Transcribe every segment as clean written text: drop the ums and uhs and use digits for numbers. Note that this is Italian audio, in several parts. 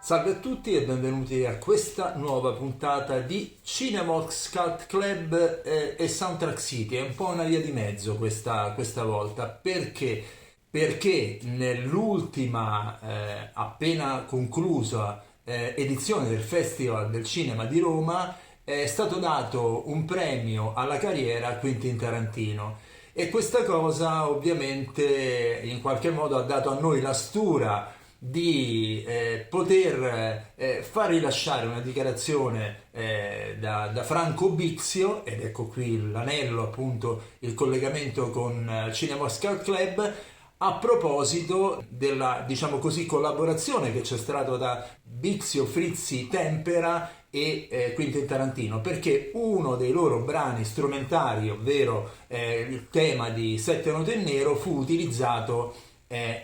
Salve a tutti e benvenuti a questa nuova puntata di Cinemax Cult Club e Soundtrack City. È un po' una via di mezzo questa volta. Perché nell'ultima appena conclusa edizione del Festival del Cinema di Roma è stato dato un premio alla carriera a Quentin Tarantino. E questa cosa ovviamente in qualche modo ha dato a noi la stura di poter far rilasciare una dichiarazione da Franco Bixio, ed ecco qui l'anello, appunto il collegamento con Cinema Scout Club, a proposito della, diciamo così, collaborazione che c'è stata da Bixio, Frizzi, Tempera e Quentin Tarantino, perché uno dei loro brani strumentali, ovvero il tema di Sette Note in Nero, fu utilizzato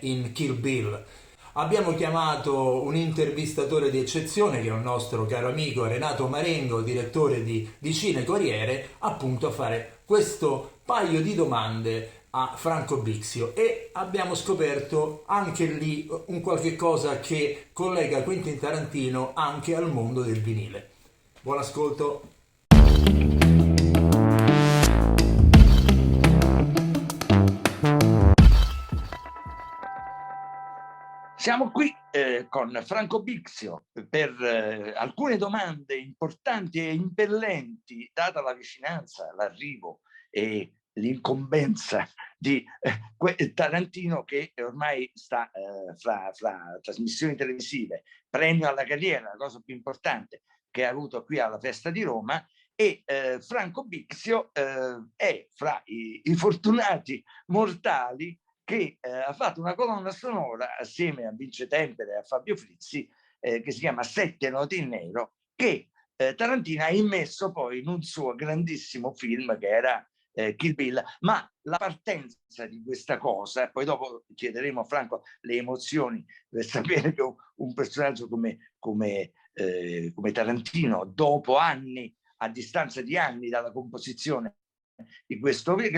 in Kill Bill. Abbiamo chiamato un intervistatore di eccezione, che è un nostro caro amico Renato Marengo, direttore di Cine Corriere, appunto a fare questo paio di domande a Franco Bixio, e abbiamo scoperto anche lì un qualche cosa che collega Quentin Tarantino anche al mondo del vinile. Buon ascolto. Siamo qui con Franco Bixio per alcune domande importanti e impellenti, data la vicinanza, l'arrivo e l'incombenza di Tarantino, che ormai sta fra trasmissioni televisive, premio alla carriera, la cosa più importante che ha avuto qui alla Festa di Roma, e Franco Bixio è fra i fortunati mortali che ha fatto una colonna sonora assieme a Vince Tempera e a Fabio Frizzi che si chiama Sette Note in Nero, che Tarantino ha immesso poi in un suo grandissimo film che era Kill Bill. Ma la partenza di questa cosa, poi dopo chiederemo a Franco le emozioni per sapere che un personaggio come Tarantino, dopo anni, a distanza di anni dalla composizione di questo, che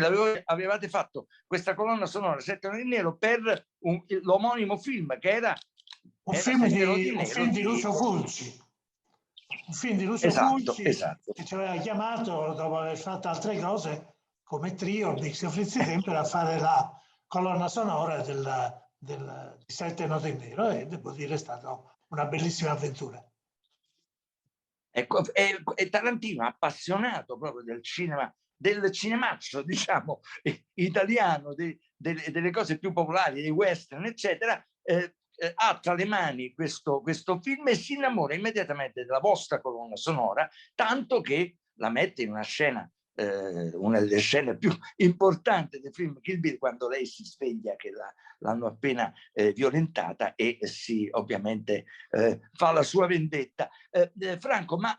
avevate fatto questa colonna sonora Sette Note in Nero per l'omonimo film che era un film di Lucio Fulci. Un film di Lucio Fulci esatto. Che ci aveva chiamato, dopo aver fatto altre cose, come trio, Bixio, Frizzi, Tempera, a fare la colonna sonora di Sette Note in Nero, e devo dire è stata una bellissima avventura. Ecco, e Tarantino, appassionato proprio del cinema, del cinemaccio, diciamo, italiano, delle cose più popolari, dei western, eccetera, ha tra le mani questo film e si innamora immediatamente della vostra colonna sonora, tanto che la mette in una scena, una delle scene più importanti del film Kill Bill, quando lei si sveglia che l'hanno appena violentata, e si ovviamente fa la sua vendetta. Franco, ma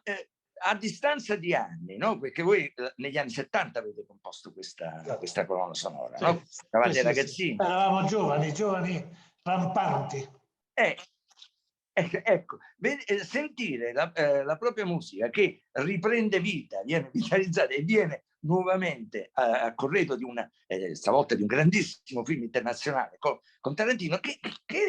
a distanza di anni, no? Perché voi negli anni 70 avete composto questa colonna sonora, no? Eravate ragazzini. Eravamo giovani rampanti. Ecco, sentire la propria musica che riprende vita, viene vitalizzata e viene nuovamente a corredo di stavolta di un grandissimo film internazionale con Tarantino, che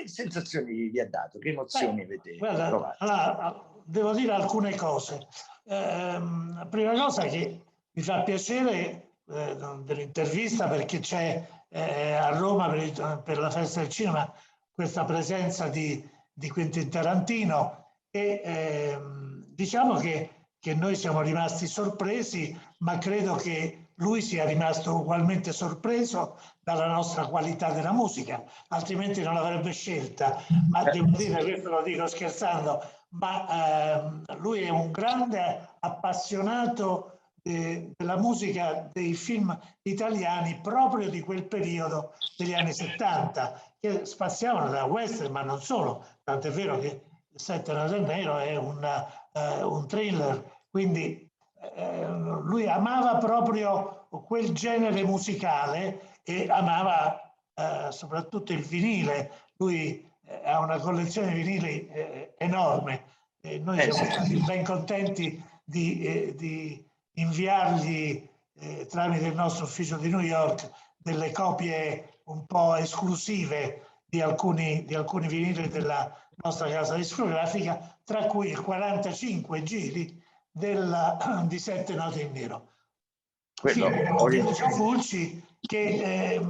sensazioni vi ha dato? Che emozioni avete provato? Allora, devo dire alcune cose. La prima cosa che mi fa piacere dell'intervista, perché c'è a Roma per la Festa del Cinema questa presenza di Quentin Tarantino, e diciamo che noi siamo rimasti sorpresi, ma credo che lui sia rimasto ugualmente sorpreso dalla nostra qualità della musica, altrimenti non l'avrebbe scelta. Ma devo dire, questo lo dico scherzando, ma lui è un grande appassionato della musica dei film italiani, proprio di quel periodo degli anni 70, che spaziavano da western, ma non solo, tant'è vero che Sette Note in Nero è un thriller, quindi lui amava proprio quel genere musicale e amava soprattutto il vinile. Lui ha una collezione di vinili enorme, e noi siamo stati ben contenti di inviargli tramite il nostro ufficio di New York delle copie un po' esclusive di alcuni vinili della nostra casa discografica, tra cui il 45 giri di Sette note in nero. Quello Film di Lucio Fulci che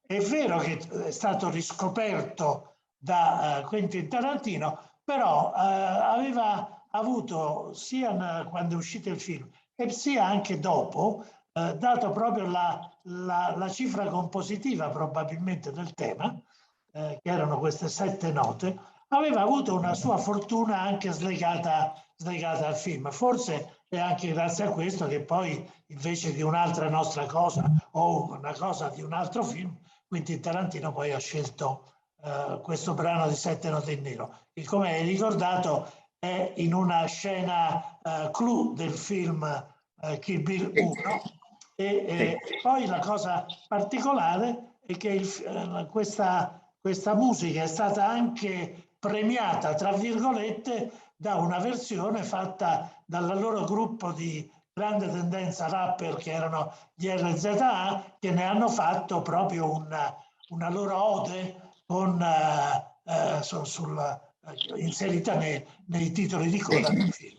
è vero che è stato riscoperto da Quentin Tarantino, però aveva avuto sia quando è uscito il film e sia anche dopo dato proprio la cifra compositiva probabilmente del tema, che erano queste sette note, aveva avuto una sua fortuna anche slegata al film. Forse è anche grazie a questo che poi invece di un'altra nostra cosa o una cosa di un altro film, quindi Tarantino poi ha scelto questo brano di Sette note in nero, che come hai ricordato è in una scena clou del film Kill Bill 1 e poi la cosa particolare è che questa musica è stata anche premiata, tra virgolette, da una versione fatta dal loro gruppo di grande tendenza rapper che erano gli RZA, che ne hanno fatto proprio una loro ode con, inserita nei titoli di coda del film.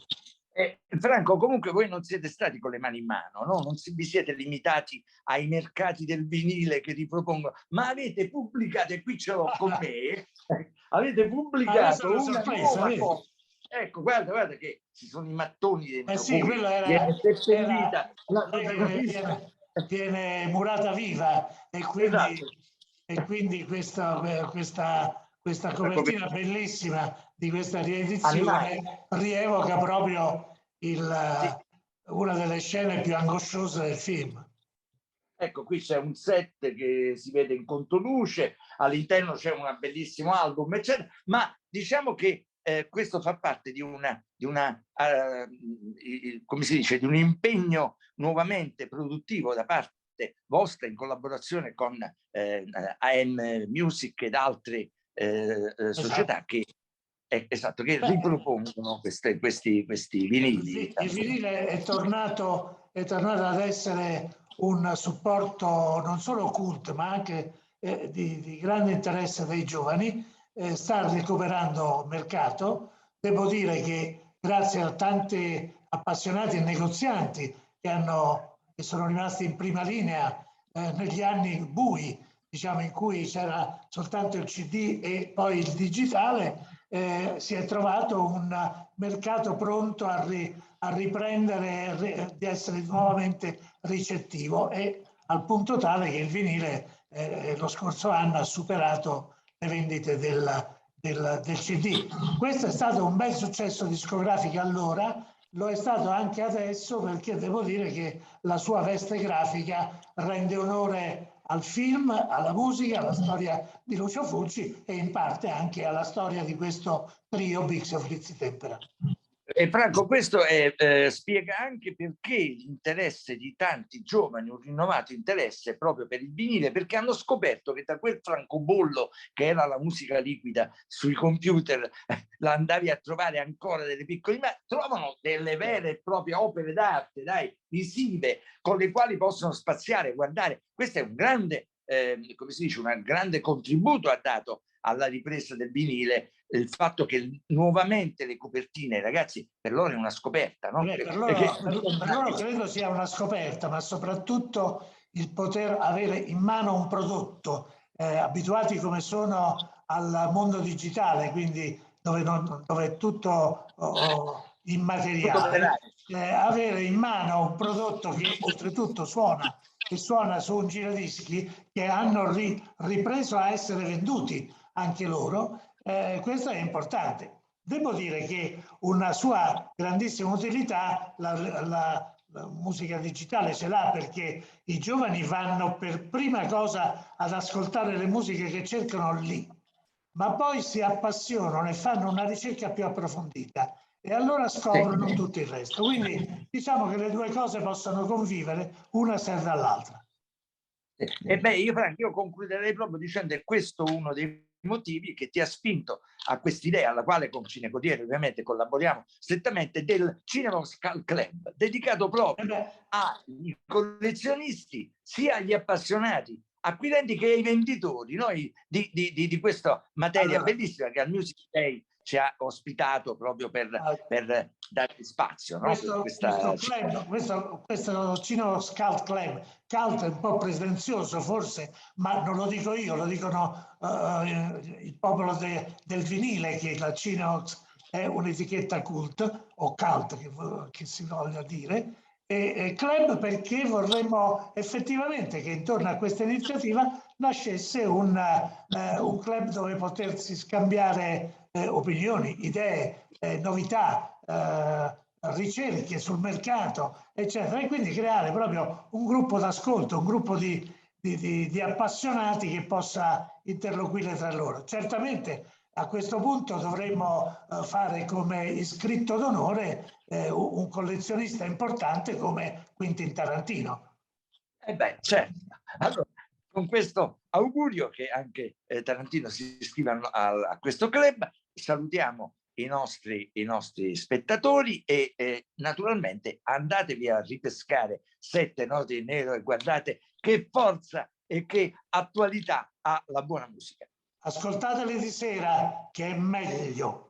Franco, comunque voi non siete stati con le mani in mano, no? Non vi siete limitati ai mercati del vinile che ripropongono, ma avete pubblicato, e qui ce l'ho con me, avete pubblicato una sorpresa, nuova cosa. Ecco, guarda che ci sono i mattoni dentro sì, voi. quello era viene murata viva e quindi questa copertina bellissima di questa riedizione rievoca proprio una delle scene più angosciose del film. Ecco, qui c'è un set che si vede in controluce, all'interno c'è un bellissimo album, eccetera, ma diciamo che questo fa parte di come si dice, di un impegno nuovamente produttivo da parte vostra in collaborazione con AM Music ed altre società che ripropongono questi vinili. Il vinile è tornato ad essere un supporto non solo cult, ma anche di grande interesse dei giovani, sta recuperando mercato. Devo dire che grazie a tanti appassionati e negozianti che sono rimasti in prima linea negli anni bui, diciamo, in cui c'era soltanto il CD e poi il digitale, si è trovato un mercato pronto a riprendere, di essere nuovamente ricettivo e al punto tale che il vinile lo scorso anno ha superato le vendite del CD. Questo è stato un bel successo discografico allora, lo è stato anche adesso perché devo dire che la sua veste grafica rende onore al film, alla musica, alla storia di Lucio Fulci e in parte anche alla storia di questo trio Bixio Frizzi Tempera. E Franco, questo spiega anche perché l'interesse di tanti giovani, un rinnovato interesse proprio per il vinile, perché hanno scoperto che da quel francobollo che era la musica liquida sui computer la andavi a trovare ancora delle piccole, ma trovano delle vere e proprie opere d'arte, visive, con le quali possono spaziare, guardare. Questo è un grande, come si dice, un grande contributo ha dato alla ripresa del vinile il fatto che nuovamente le copertine, ragazzi, per loro è una scoperta, no? Per loro credo sia una scoperta, ma soprattutto il poter avere in mano un prodotto, abituati come sono al mondo digitale, quindi dove è tutto immateriale, avere in mano un prodotto che oltretutto suona su un giradischi che hanno ripreso a essere venduti anche loro, questo è importante. Devo dire che una sua grandissima utilità la musica digitale ce l'ha perché i giovani vanno per prima cosa ad ascoltare le musiche che cercano lì, ma poi si appassionano e fanno una ricerca più approfondita e allora scoprono tutto il resto. Quindi diciamo che le due cose possono convivere, una serve all'altra. E beh, io concluderei proprio dicendo che questo è uno dei motivi che ti ha spinto a quest'idea, alla quale con Cinecodiere ovviamente collaboriamo strettamente, del Cinemoscal Club, dedicato proprio ai collezionisti, sia agli appassionati acquirenti che ai venditori, noi di questa materia bellissima che al Music Day ci ha ospitato proprio per dare spazio, no? Questo Cineworks Cult Club, cult è un po' pretenzioso forse, ma non lo dico io, lo dicono il popolo del vinile, che la Cineworks è un'etichetta cult o cult che si voglia dire, e club perché vorremmo effettivamente che intorno a questa iniziativa nascesse un club dove potersi scambiare opinioni, idee, novità, ricerche sul mercato, eccetera, e quindi creare proprio un gruppo d'ascolto, un gruppo di appassionati che possa interloquire tra loro. Certamente a questo punto dovremmo fare come iscritto d'onore un collezionista importante come Quentin Tarantino. Certo. Allora, con questo augurio che anche Tarantino si iscriva a questo club, salutiamo i nostri spettatori e naturalmente andatevi a ripescare 7 note in nero e guardate che forza e che attualità ha la buona musica. Ascoltateli di sera che è meglio.